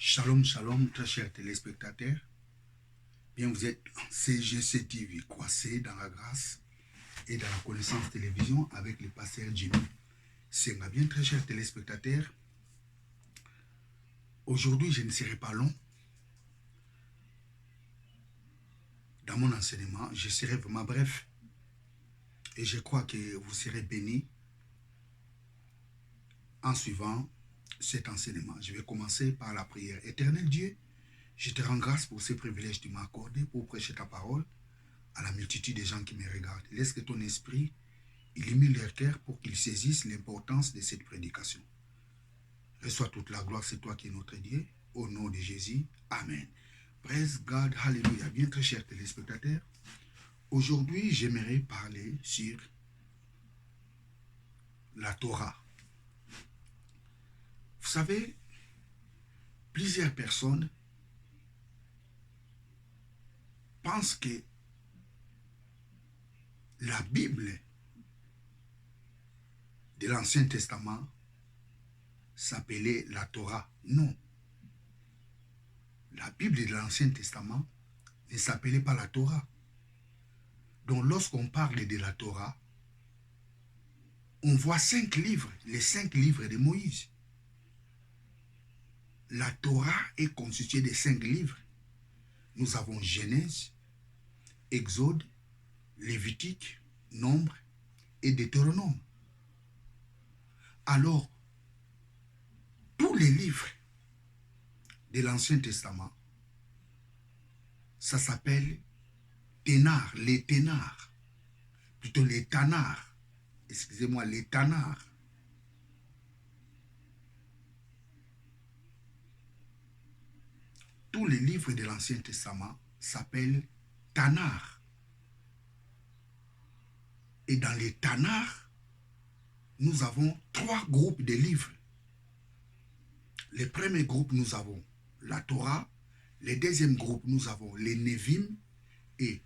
Shalom, shalom, très chers téléspectateurs. Bien, vous êtes en CGC TV, croisé dans la grâce et dans la connaissance télévision avec le pasteur Jimmy. C'est bien, très chers téléspectateurs. Aujourd'hui, je ne serai pas long. Dans mon enseignement, je serai vraiment bref. Et je crois que vous serez bénis en suivant cet enseignement. Je vais commencer par la prière. Éternel Dieu, je te rends grâce pour ce privilège que tu m'as accordé pour prêcher ta parole à la multitude des gens qui me regardent. Laisse que ton esprit illumine leur cœur pour qu'ils saisissent l'importance de cette prédication. Reçois toute la gloire, c'est toi qui es notre Dieu. Au nom de Jésus, Amen. Praise God, Hallelujah. Bien, très chers téléspectateurs, aujourd'hui, j'aimerais parler sur la Torah. Vous savez, plusieurs personnes pensent que la Bible de l'Ancien Testament s'appelait la Torah. Non. La Bible de l'Ancien Testament ne s'appelait pas la Torah. Donc lorsqu'on parle de la Torah, on voit 5 livres, les 5 livres de Moïse. La Torah est constituée de 5 livres. Nous avons Genèse, Exode, Lévitique, Nombre et Deutéronome. Alors, tous les livres de l'Ancien Testament, ça s'appelle Ténar, les Ténars, plutôt les Tanars, excusez-moi, les Tanars. Tous les livres de l'Ancien Testament s'appellent Tanars. Et dans les Tanars, nous avons 3 groupes de livres. Le premier groupe, nous avons la Torah. Le deuxième groupe, nous avons les Nevim. Et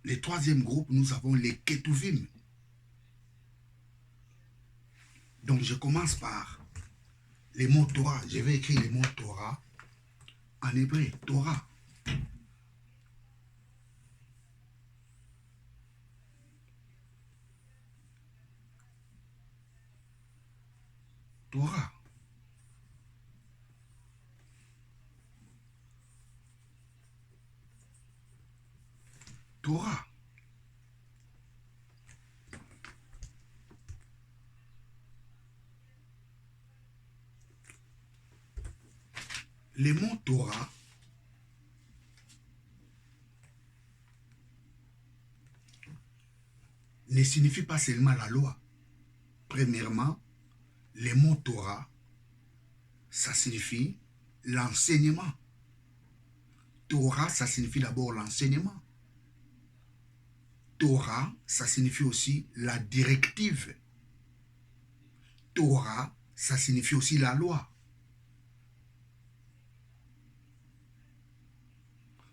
le troisième groupe, nous avons les Ketuvim. Donc, je commence par les mots Torah. Je vais écrire les mots Torah en hébreu. Torah. Torah. Torah. Les mots Torah ne signifient pas seulement la loi. Premièrement, les mots Torah, ça signifie l'enseignement. Torah, ça signifie d'abord l'enseignement. Torah, ça signifie aussi la directive. Torah, ça signifie aussi la loi.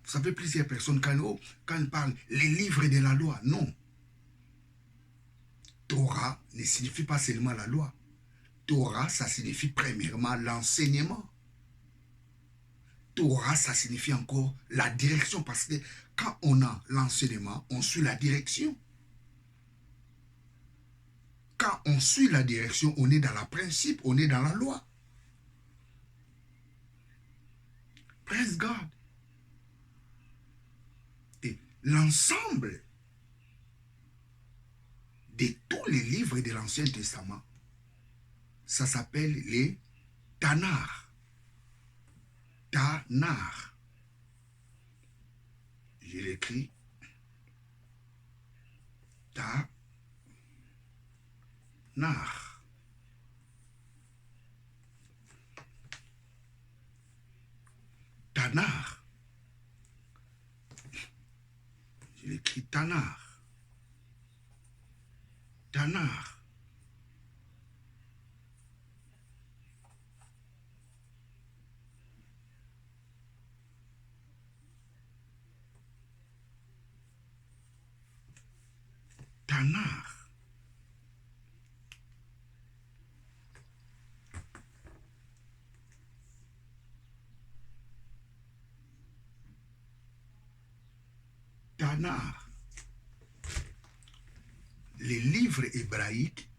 Vous savez, plusieurs personnes, quand ils parlent les livres de la loi, non. Torah ne signifie pas seulement la loi. Torah, ça signifie premièrement l'enseignement. Torah, ça signifie encore la direction, parce que quand on a l'enseignement, on suit la direction. Quand on suit la direction, on est dans le principe, on est dans la loi. Praise God. Et l'ensemble de tous les livres de l'Ancien Testament, ça s'appelle les Tanars. Tanars. Je l'écris. Tanars. Tanars. Je l'écris Tanars. Tanars. Tanars. Tanar. Les livres hébraïques,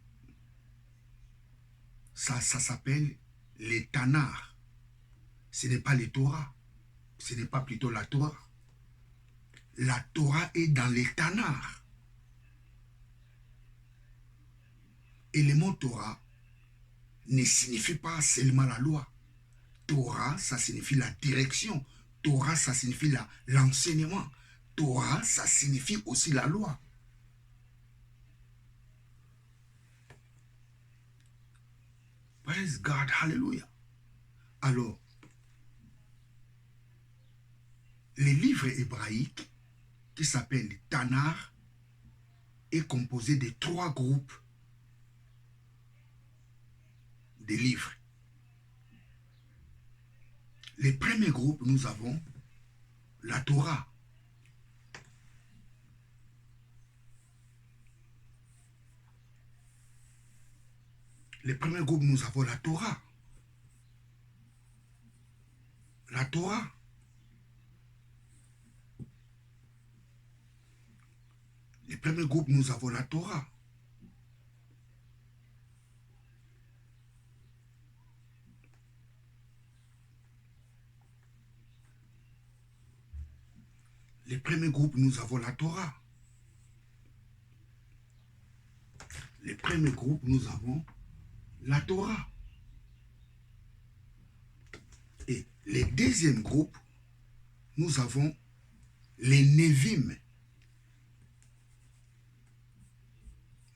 ça s'appelle les Tanars. Ce n'est pas les Torah. Ce n'est pas plutôt la Torah. La Torah est dans les Tanars. Et le mot Torah ne signifie pas seulement la loi. Torah, ça signifie la direction. Torah, ça signifie l'enseignement. Torah, ça signifie aussi la loi. Praise God, hallelujah. Alors, les livres hébraïques qui s'appellent Tanar est composé de 3 groupes de livres. Le premier groupe, nous avons la Torah. Le premier groupe, nous avons la Torah. La Torah. Le premier groupe, nous avons la Torah. Le premier groupe, nous avons la Torah. Le premier groupe, nous avons la Torah. Et le deuxième groupe, nous avons les Nevim.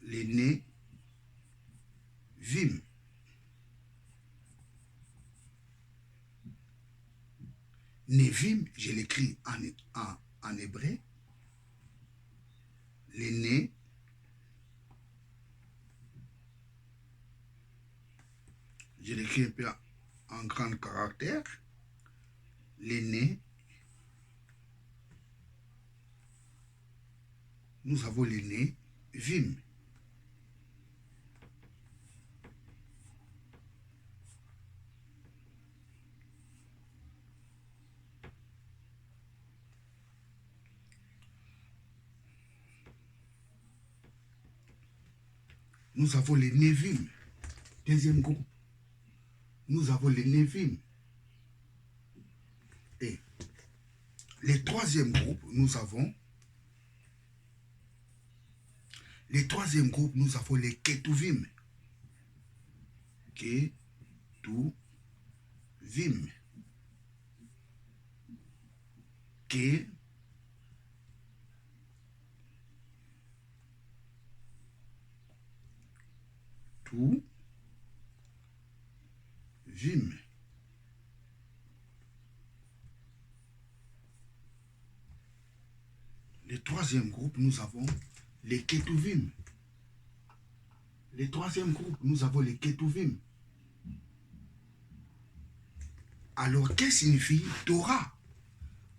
Les Nevim. Nevim, je l'écris en hébreu. Les nez. Je l'écris un peu en grand caractère. Les nez. Nous avons les nez Vim. Nous avons les Nevim. Deuxième groupe. Nous avons les Nevim. Et le troisième groupe, nous avons les Ketuvim. Ketuvim. Ketuvim. Le troisième groupe, nous avons les Ketuvim. Le troisième groupe, nous avons les Ketuvim. Alors, qu'est-ce que signifie Torah?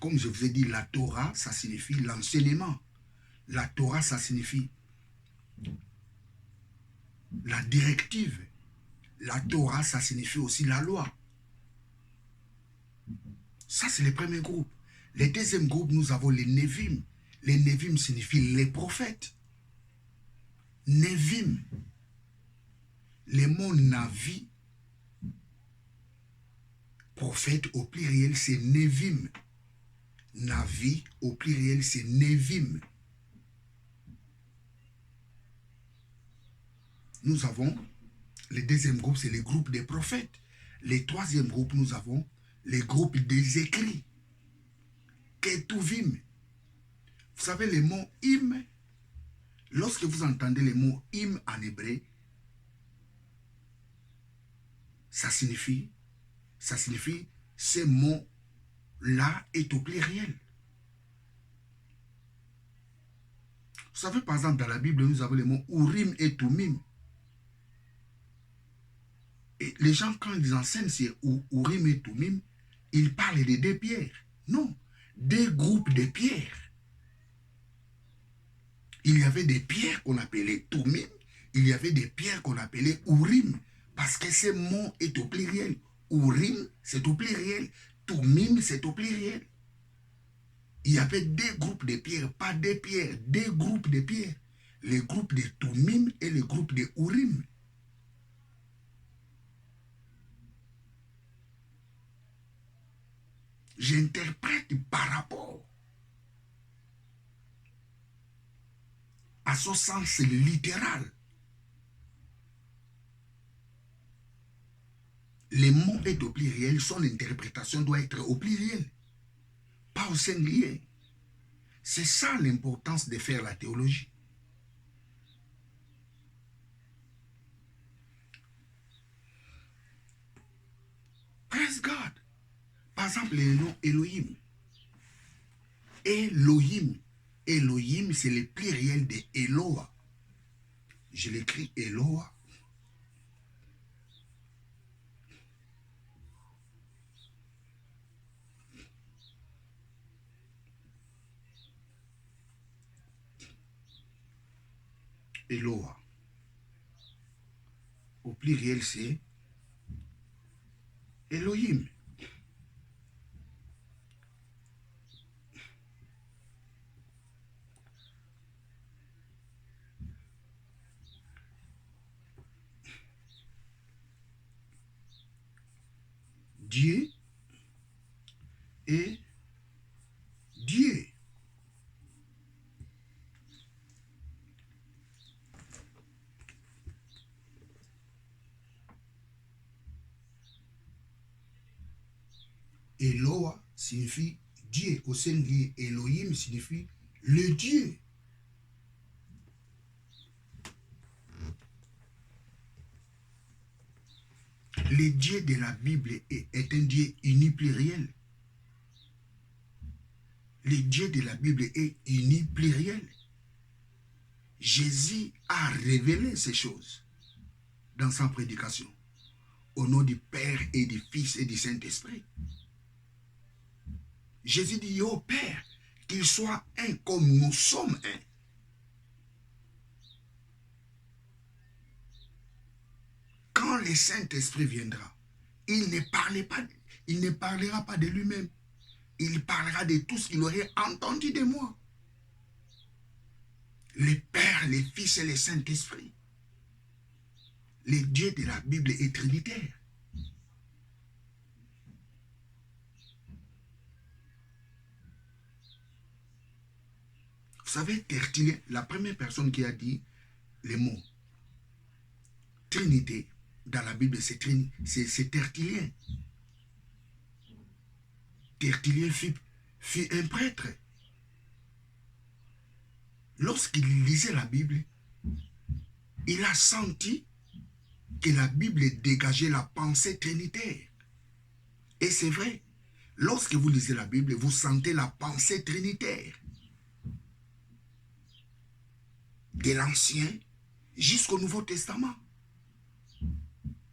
Comme je vous ai dit, la Torah, ça signifie l'enseignement. La Torah, ça signifie la directive. La Torah, ça signifie aussi la loi. Ça, c'est le premier groupe. Le deuxième groupe, nous avons les Nevim. Les Nevim signifient les prophètes. Nevim. Le mot Navi, prophète au pluriel, c'est Nevim. Navi au pluriel, c'est Nevim. Nous avons, le deuxième groupe, c'est le groupe des prophètes. Le troisième groupe, nous avons les groupes des écrits. Ketuvim. Vous savez, le mot im, lorsque vous entendez le mot im en hébreu, ça signifie, ce mot-là est au pluriel. Vous savez, par exemple, dans la Bible, nous avons les mots Urim et Tumim. Et les gens, quand ils enseignent sur Urim et Tumim, ils parlent de 2 pierres. Non, 2 groupes de pierres. Il y avait des pierres qu'on appelait Tumim, il y avait des pierres qu'on appelait Urim, parce que ce mot est au pluriel. Urim, c'est au pluriel. Tumim, c'est au pluriel. Il y avait deux groupes de pierres, pas des pierres, deux groupes de pierres. Les groupes de Tumim et le groupe de Urim. J'interprète par rapport à son sens littéral. Les mots est au pluriel, son interprétation doit être au pluriel, pas au singulier. C'est ça l'importance de faire la théologie. Praise God. Par exemple, le nom Elohim. Elohim. Elohim, c'est le pluriel de Eloah. Je l'écris Eloah. Eloah. Au pluriel, c'est Elohim. Dieu et Dieu. Eloah signifie Dieu. Au singulier, Elohim signifie le Dieu. Le Dieu de la Bible est un Dieu unipluriel. Le Dieu de la Bible est unipluriel. Jésus a révélé ces choses dans sa prédication. Au nom du Père et du Fils et du Saint-Esprit. Jésus dit au Père qu'il soit un comme nous sommes un. Quand le Saint-Esprit viendra, il ne parlera pas de lui-même. Il parlera de tout ce qu'il aurait entendu de moi. Le Père, le Fils et le Saint-Esprit. Le Dieu de la Bible est trinitaire. Vous savez, Tertullien, la première personne qui a dit les mots Trinité dans la Bible, c'est Tertullien. Tertullien fut un prêtre. Lorsqu'il lisait la Bible, il a senti que la Bible dégageait la pensée trinitaire. Et c'est vrai, lorsque vous lisez la Bible, vous sentez la pensée trinitaire. De l'Ancien jusqu'au Nouveau Testament.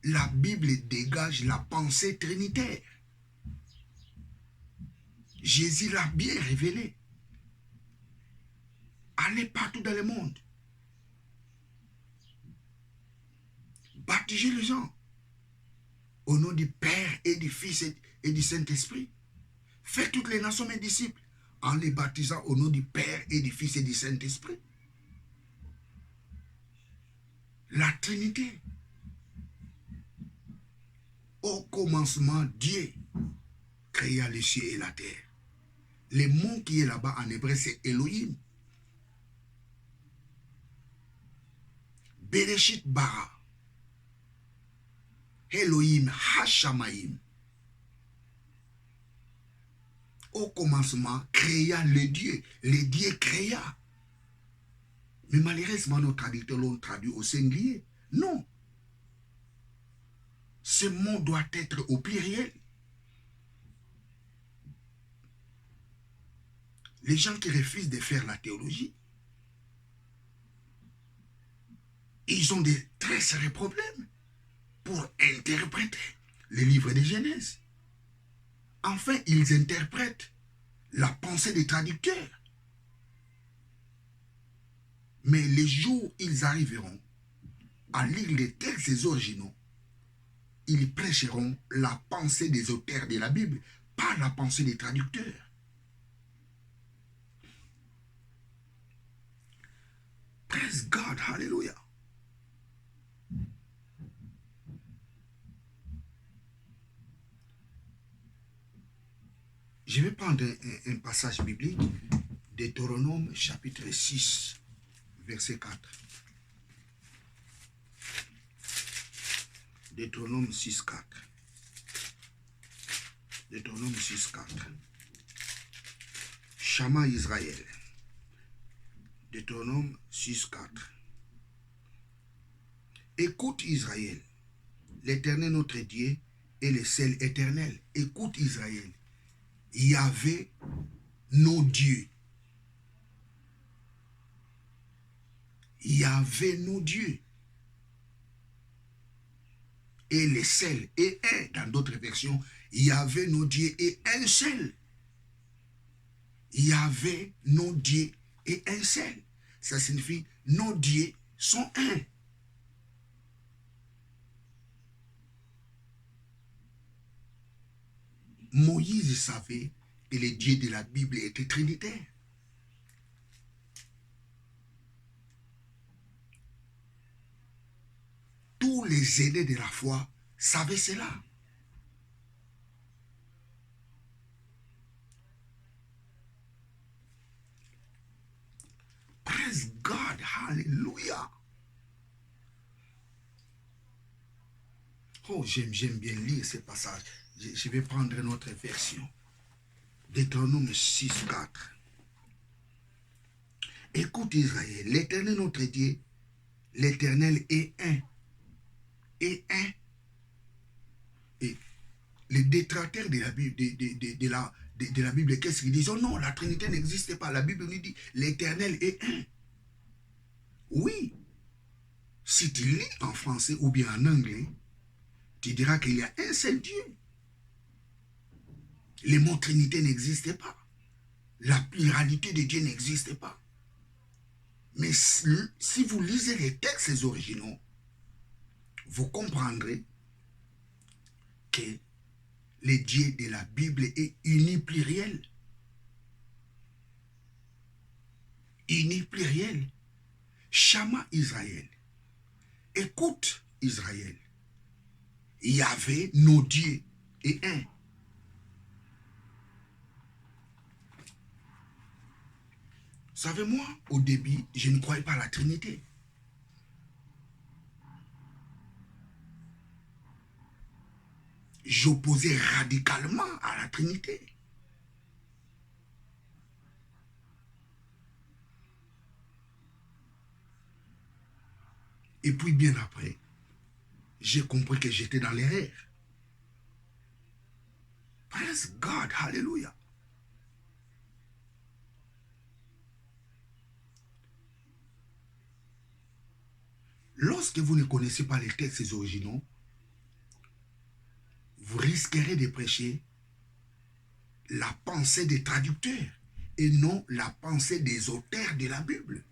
La Bible dégage la pensée trinitaire. Jésus l'a bien révélé. Allez partout dans le monde. Baptisez les gens au nom du Père et du Fils et du Saint-Esprit. Faites toutes les nations mes disciples en les baptisant au nom du Père et du Fils et du Saint-Esprit. La Trinité. Au commencement, Dieu créa les cieux et la terre. Le mot qui est là-bas en hébreu, c'est Elohim. Bereshit bara. Elohim Hashamaim. Au commencement, créa le Dieu. Le Dieu créa. Mais malheureusement, nos traducteurs l'ont traduit au singulier. Non. Ce mot doit être au pluriel. Les gens qui refusent de faire la théologie, ils ont des très sérieux problèmes pour interpréter les livres de Genèse. Enfin, ils interprètent la pensée des traducteurs. Mais les jours où ils arriveront à lire les textes originaux, ils prêcheront la pensée des auteurs de la Bible, pas la pensée des traducteurs. God, hallelujah. Je vais prendre un passage biblique, Deutéronome chapitre 6, verset 4. Deutéronome 6, 4. Deutéronome 6, 4. Shama Israël. Deutéronome 6, 4. Écoute Israël, l'Éternel notre Dieu est le seul éternel. Écoute Israël, Yahvé nos dieux. Yahvé nos dieux. Et le seul, et un, dans d'autres versions, Yahvé nos dieux est un seul. Yahvé nos dieux est un seul. Ça signifie nos dieux sont un. Moïse savait que les dieux de la Bible étaient trinitaires. Tous les aînés de la foi savaient cela. Praise God, hallelujah. Oh, j'aime bien lire ce passage. Je vais prendre notre version. Deutéronome 6, 4. Écoute Israël, l'Éternel notre Dieu, l'Éternel est un. Et un. Et les détracteurs de la Bible, de la Bible, qu'est-ce qu'ils disent? Oh non, la Trinité n'existe pas. La Bible nous dit l'Éternel est un. Oui. Si tu lis en français ou bien en anglais, tu diras qu'il y a un seul Dieu. Les mots Trinité n'existent pas. La pluralité de Dieu n'existe pas. Mais si vous lisez les textes originaux, vous comprendrez que le Dieu de la Bible est unipluriel. Unipluriel. Shama Israël. Écoute Israël. Yahvé, nos dieux, est un. Savez-moi, au début, je ne croyais pas à la Trinité. J'opposais radicalement à la Trinité. Et puis bien après, j'ai compris que j'étais dans l'erreur. Praise God, hallelujah. Lorsque vous ne connaissez pas les textes originaux, vous risquerez de prêcher la pensée des traducteurs et non la pensée des auteurs de la Bible.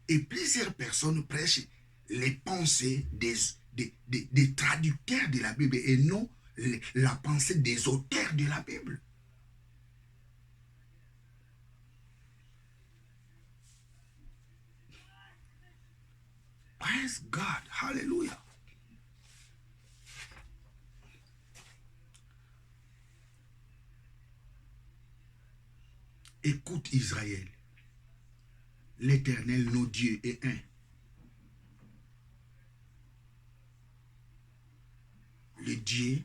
Et plusieurs personnes prêchent les pensées des traducteurs de la Bible et non la pensée des auteurs de la Bible. Praise God, hallelujah. Écoute Israël, l'Éternel, nos dieux, est un. Le Dieu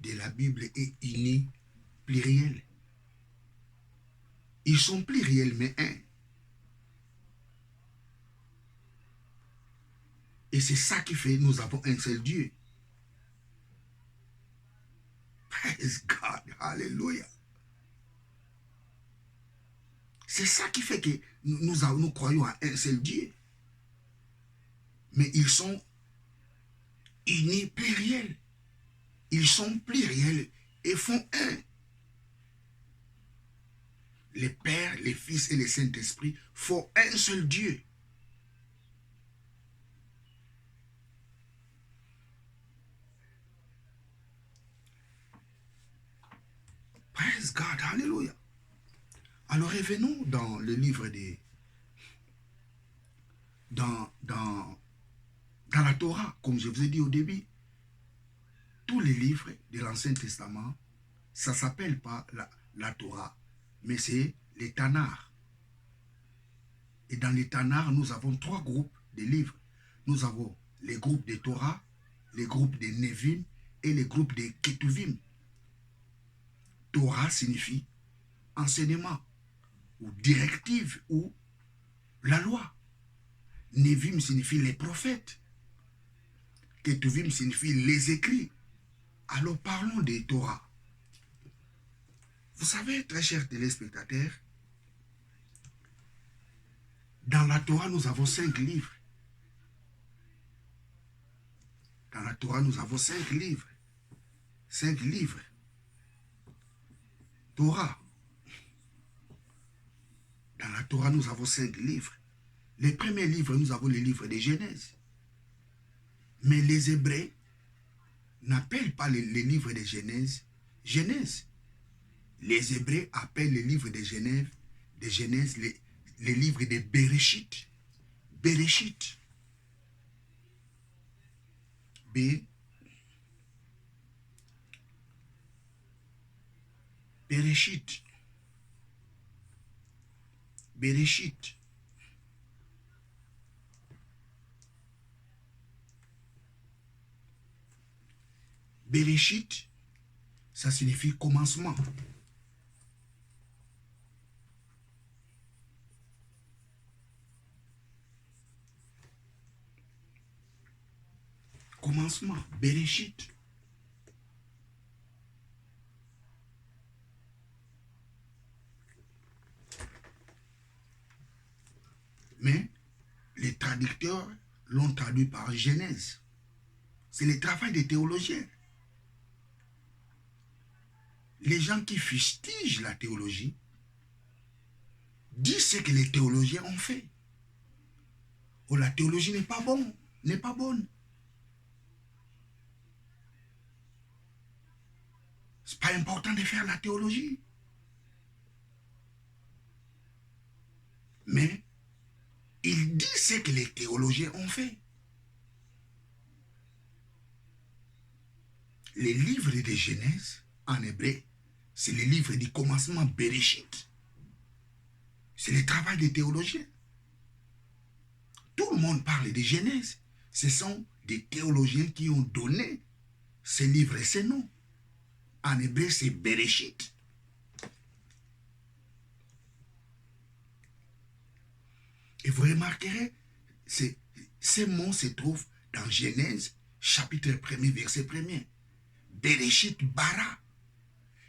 de la Bible est uni, pluriel. Ils sont pluriels, mais un. Et c'est ça qui fait que nous avons un seul Dieu. Praise God, hallelujah. C'est ça qui fait que nous croyons à un seul Dieu. Mais ils sont unis, pluriels. Ils sont pluriels et font un. Les Pères, les Fils et les Saint-Esprit font un seul Dieu. Praise God, hallelujah. Alors revenons dans le livre des... Dans la Torah, comme je vous ai dit au début, tous les livres de l'Ancien Testament, ça ne s'appelle pas la Torah, mais c'est les Tanakh. Et dans les Tanakh, nous avons 3 groupes de livres. Nous avons les groupes de Torah, les groupes de Nevim et les groupes de Ketuvim. Torah signifie enseignement, ou directive, ou la loi. Nevim signifie les prophètes. Ketuvim signifie les écrits. Alors parlons des Torah. Vous savez, très chers téléspectateurs, dans la Torah, nous avons 5 livres. Dans la Torah, nous avons 5 livres. 5 livres. Torah. Dans la Torah, nous avons 5 livres. Les premiers livres, nous avons les livres de Genèse. Mais les Hébreux n'appellent pas les livres de Genèse, Genèse. Les Hébreux appellent les livres de Genèse, les livres de Bereshit. Bereshit. Bereshit. Bereshit. Bereshit, ça signifie commencement. Commencement, Bereshit. Mais les traducteurs l'ont traduit par Genèse. C'est le travail des théologiens. Les gens qui fustigent la théologie disent ce que les théologiens ont fait. Oh, la théologie n'est pas bonne, n'est pas bonne. C'est pas important de faire la théologie. Mais il dit ce que les théologiens ont fait. Les livres de Genèse, en hébreu, c'est les livres du commencement Bereshit. C'est le travail des théologiens. Tout le monde parle de Genèse. Ce sont des théologiens qui ont donné ces livres et ces noms. En hébreu, c'est Bereshit. Et vous remarquerez, ces mots se trouvent dans Genèse, chapitre 1er, verset 1er. Bereshit bara,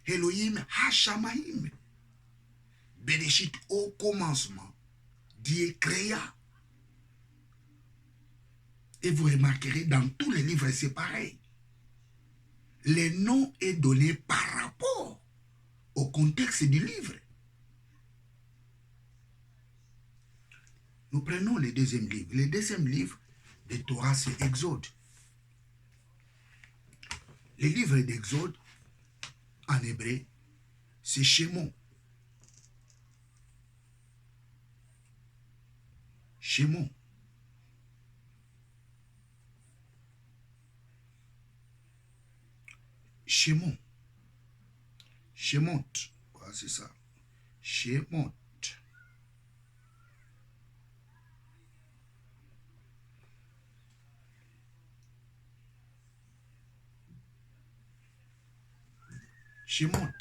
Elohim hashamaim. Bereshit, au commencement, Dieu créa. Et vous remarquerez, dans tous les livres, c'est pareil. Le nom est donné par rapport au contexte du livre. Nous prenons le deuxième livre. Le deuxième livre de Torah, c'est Exode. Le livre d'Exode, en hébreu, c'est Shemot. Shemot. Shemot. Shemot. Voilà, c'est ça. Shemot. Shemot.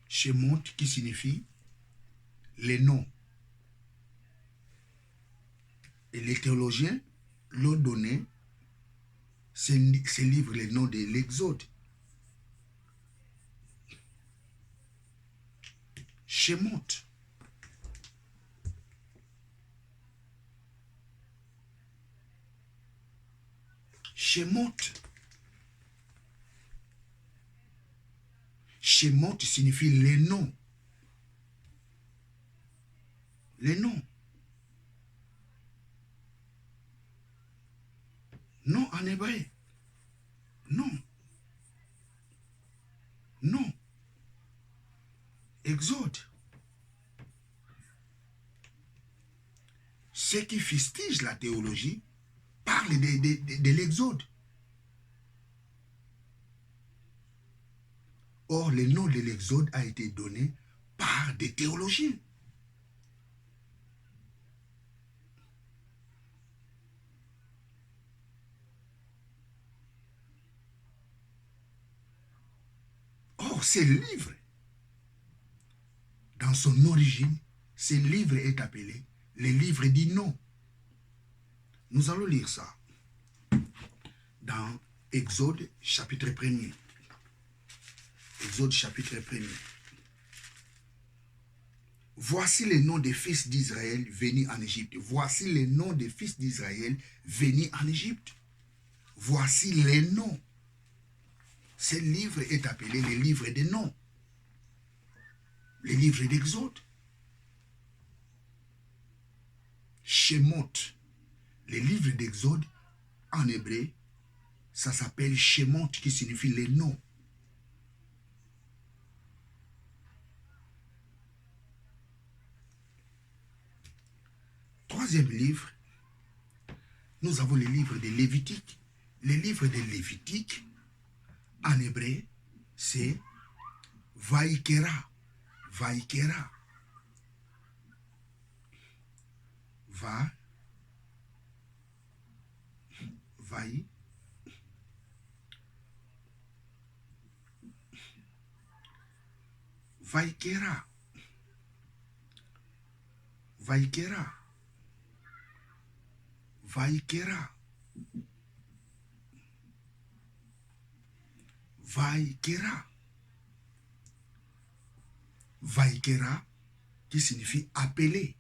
Shemot qui signifie les noms. Et les théologiens l'ont donné, ce livre, les noms de l'Exode. Shemot. Shemot. Shemot signifie les noms. Les noms. Non en hébreu. Non. Non. Exode. Ceux qui fustigent la théologie parlent de l'Exode. Or, le nom de l'Exode a été donné par des théologiens. Or, ce livre, dans son origine, ce livre est appelé le livre du nom. Nous allons lire ça dans Exode chapitre 1er. Exode chapitre 1er. Voici les noms des fils d'Israël venus en Égypte. Voici les noms des fils d'Israël venus en Égypte. Voici les noms. Ce livre est appelé le livre des noms. Le livre d'Exode. Shemot. Le livre d'Exode, en hébreu, ça s'appelle Shemot, qui signifie les noms. Troisième livre, nous avons le livre de Lévitique. Le livre de Lévitique, en hébreu, c'est Vaikera. Vaikera. Vaikera. Vaikera. Vaikera. Vaikera. Vaikera, qui signifie appeler.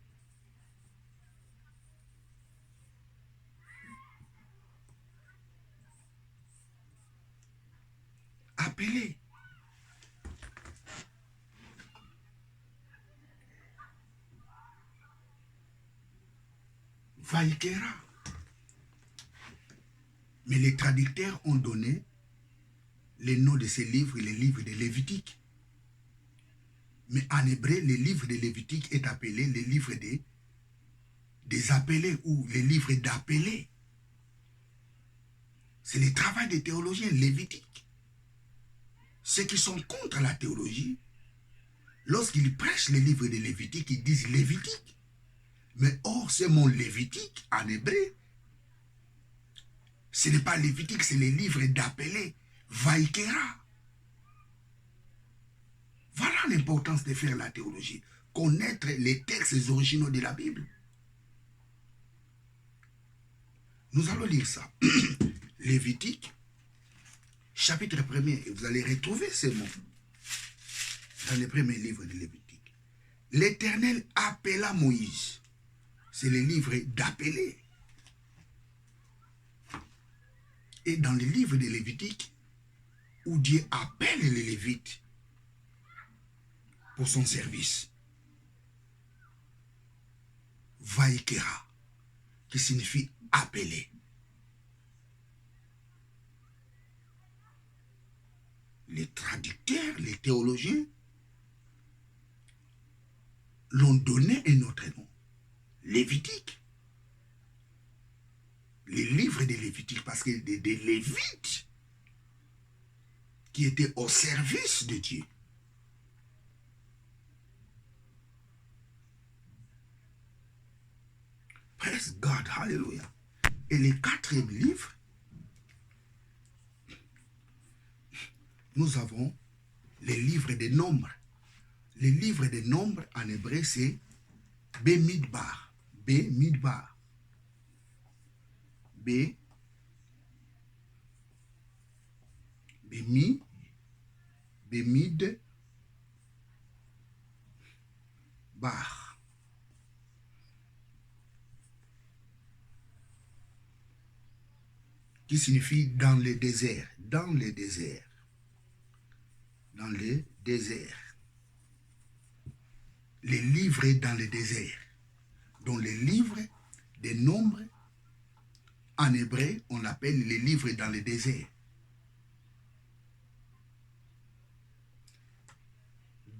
Appeler. Vaikera. Mais les traducteurs ont donné les noms de ces livres, les livres de Lévitique. Mais en hébreu, le livre de Lévitique est appelé le livre des appelés ou le livre d'appelés. C'est le travail des théologiens lévitiques. Ceux qui sont contre la théologie, lorsqu'ils prêchent le livre de Lévitique, ils disent Lévitique. Mais or, ce mot Lévitique, en hébreu, ce n'est pas Lévitique, c'est le livre d'appelés, Vaikera. Voilà l'importance de faire la théologie. Connaître les textes originaux de la Bible. Nous allons lire ça. Lévitique, chapitre 1er, et vous allez retrouver ces mots dans le premier livre de Lévitique. L'Éternel appela Moïse. C'est le livre d'appeler. Et dans le livre de Lévitique, où Dieu appelle les Lévites pour son service. Vaikera, qui signifie appeler. Les traducteurs, les théologiens l'ont donné un autre nom. Lévitique. Les livres de Lévitique, parce que des Lévites qui étaient au service de Dieu. Praise God, hallelujah. Et le quatrième livre, nous avons les livres des nombres. Les livres des nombres en hébreu, c'est Bemidbar. Bemidbar. Bemidbar. Qui signifie dans le désert. Dans le désert. Dans le désert. Les livres dans le désert. Donc les livres des nombres, en hébreu, on l'appelle les livres dans le désert.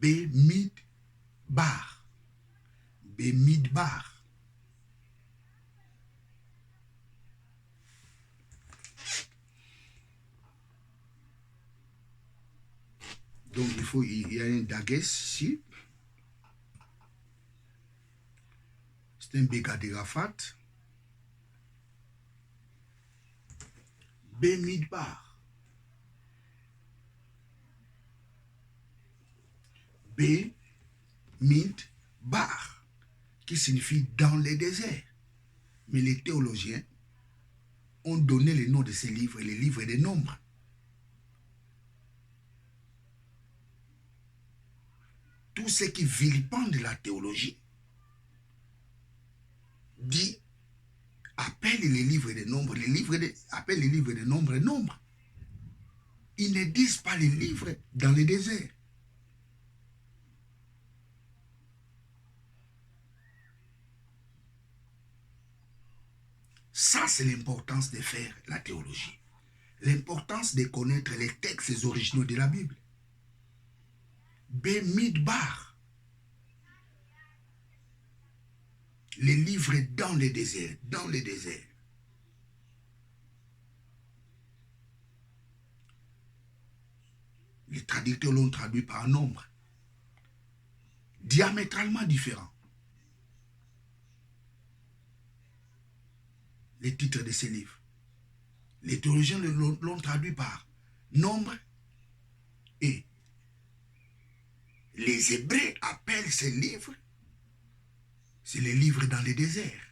Bemidbar. Bemidbar. Donc il y a un dagues ici. C'est un béga de Rafat. Bemidbar. Bemidbar, qui signifie dans les déserts. Mais les théologiens ont donné le nom de ces livres, les livres des nombres. Tous ceux qui vilipendent la théologie appellent les livres des nombres, appellent les livres des nombres. Ils ne disent pas les livres dans les déserts. Ça, c'est l'importance de faire la théologie. L'importance de connaître les textes originaux de la Bible. Bemidbar. Les livres dans les déserts, Les traducteurs l'ont traduit par un nombre diamétralement différent. Les titres de ces livres. Les théologiens l'ont traduit par nombre et les Hébreux appellent ces livres, c'est les livres dans les déserts.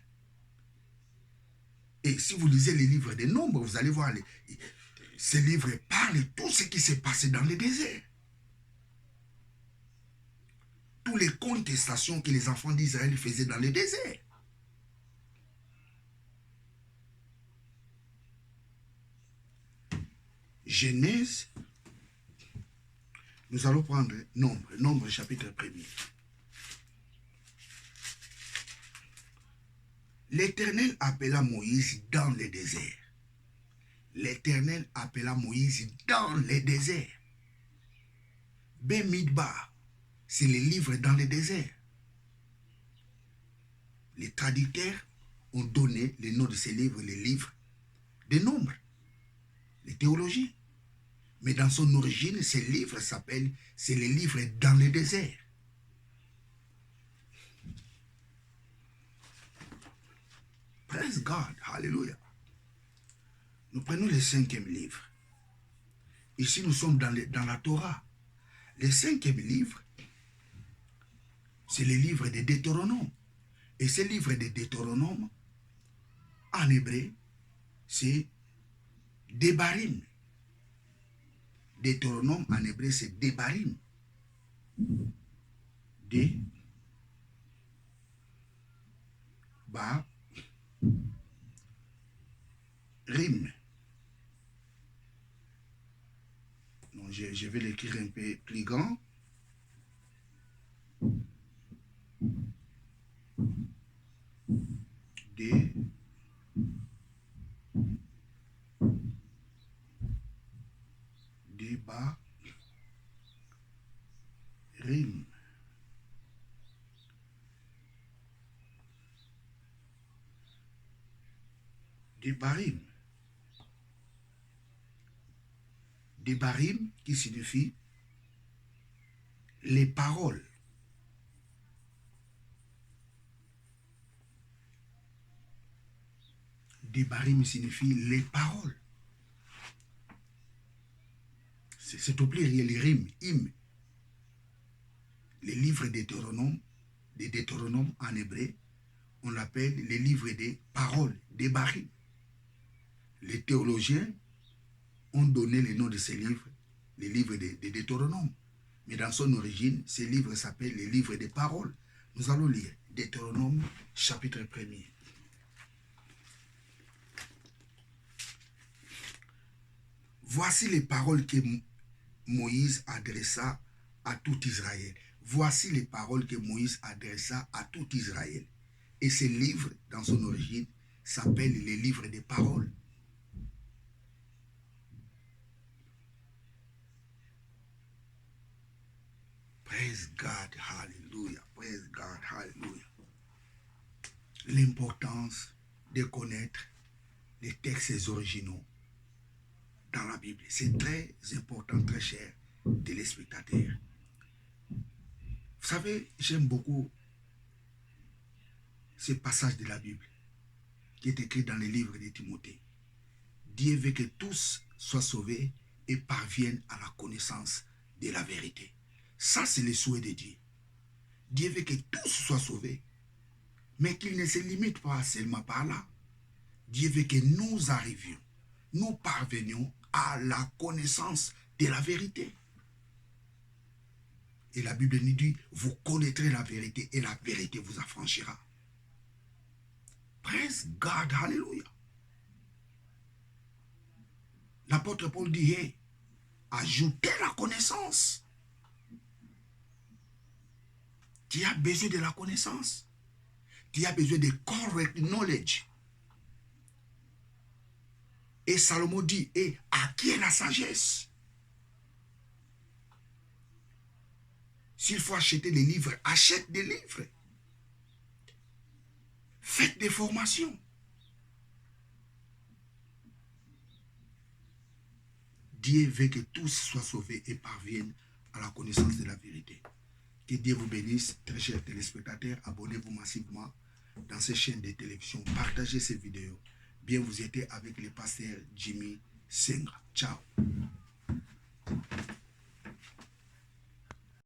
Et si vous lisez les livres des nombres, vous allez voir, ces livres parlent de tout ce qui s'est passé dans les déserts. Toutes les contestations que les enfants d'Israël faisaient dans les déserts. Genèse, nous allons prendre Nombre chapitre 1er. L'Éternel appela Moïse dans les déserts. L'Éternel appela Moïse dans les déserts. Bemidbar, c'est les livres dans les déserts. Les traducteurs ont donné le nom de ces livres, les livres des nombres, les théologies. Mais dans son origine, ces livres s'appellent, c'est les livres dans les déserts. Praise God, hallelujah. Nous prenons le 5e livre. Ici, nous sommes dans la Torah. Le 5e livre, c'est le livre de Deutéronome. Et ce livre de Deutéronome, en hébreu, c'est Debarim. Deutéronome, en hébreu, c'est Debarim. Debarim. Non, je vais l'écrire un peu plus grand. Debarim. Debarim. Debarim qui signifie les paroles. Debarim signifie les paroles. C'est au pluriel, les rimes, hymnes. Les livres de Deutéronome en hébreu, on l'appelle les livres des paroles, Debarim. Les théologiens ont donné le nom de ces livres, les livres de Deutéronome. Mais dans son origine, ces livres s'appellent les livres des paroles. Nous allons lire Deutéronome chapitre 1er. Voici les paroles que Moïse adressa à tout Israël. Voici les paroles que Moïse adressa à tout Israël. Et ces livres, dans son origine, s'appellent les livres des paroles. Praise God, hallelujah. Praise God, hallelujah. L'importance de connaître les textes originaux dans la Bible. C'est très important, très cher, téléspectateurs. Vous savez, j'aime beaucoup ce passage de la Bible qui est écrit dans les livres de Timothée. Dieu veut que tous soient sauvés et parviennent à la connaissance de la vérité. Ça, c'est le souhait de Dieu. Dieu veut que tous soient sauvés, mais qu'il ne se limite pas seulement par là. Dieu veut que nous arrivions, nous parvenions à la connaissance de la vérité. Et la Bible nous dit, vous connaîtrez la vérité et la vérité vous affranchira. Praise God, hallelujah. L'apôtre Paul dit, hey, ajoutez la connaissance. Tu as besoin de la connaissance. Tu as besoin de correct knowledge. Et Salomon dit, et acquiert la sagesse. S'il faut acheter des livres, achète des livres. Faites des formations. Dieu veut que tous soient sauvés et parviennent à la connaissance de la vérité. Que Dieu vous bénisse, très chers téléspectateurs. Abonnez-vous massivement dans ces chaînes de télévision. Partagez ces vidéos. Bien, vous étiez avec le pasteur Jimmy Senga. Ciao.